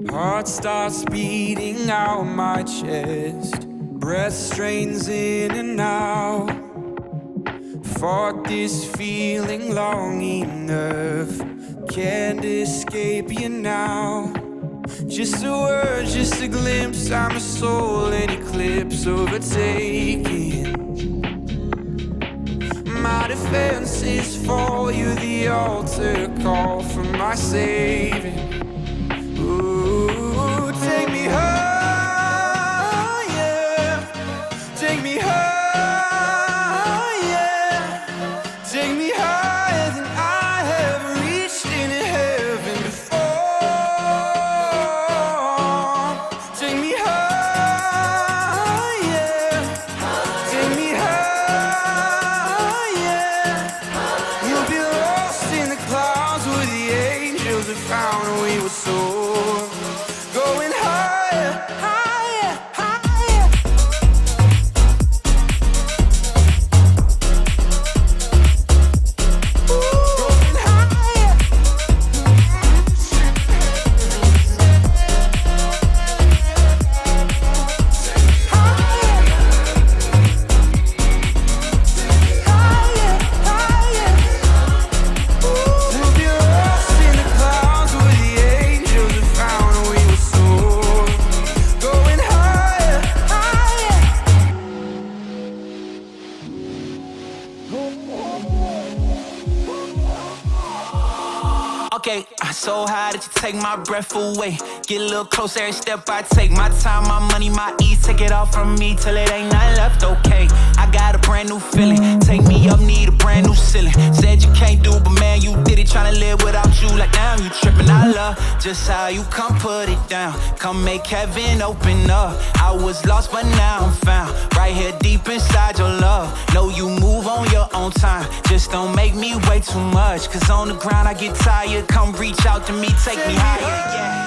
Heart starts beating out my chest, breath strains in and out. Fought this feeling long enough, can't escape you now. Just a word, just a glimpse, I'm a soul in eclipse overtaking. My defense is for you, the altar call for my saving. Ooh, take me higher, take me higher, take me higher than I have reached in heaven before. Take me higher, take me higher. You'll be lost in the clouds where the angels have found we were soaring. Going higher, higher, higher. Going higher. Higher, higher. We'll be lost in the clouds where the angels have found we were soaring. Going higher, higher. Okay, I'm so high that you take my breath away. Get a little closer every step I take. My time, my money, my ease. Take it all from me till it ain't nothing left, okay. I got a brand new feeling. Take me up, need a brand new ceiling. Said you can't do, but man, you did it. Tryna live without you, like damn, you tripping. I love just how you come put it down. Come make heaven open up. I was lost, but now I'm found. Right here deep inside your love. Know you move on your own time. Just don't make me wait too much. Cause on the ground I get tired. Come reach out to me, take me higher, yeah.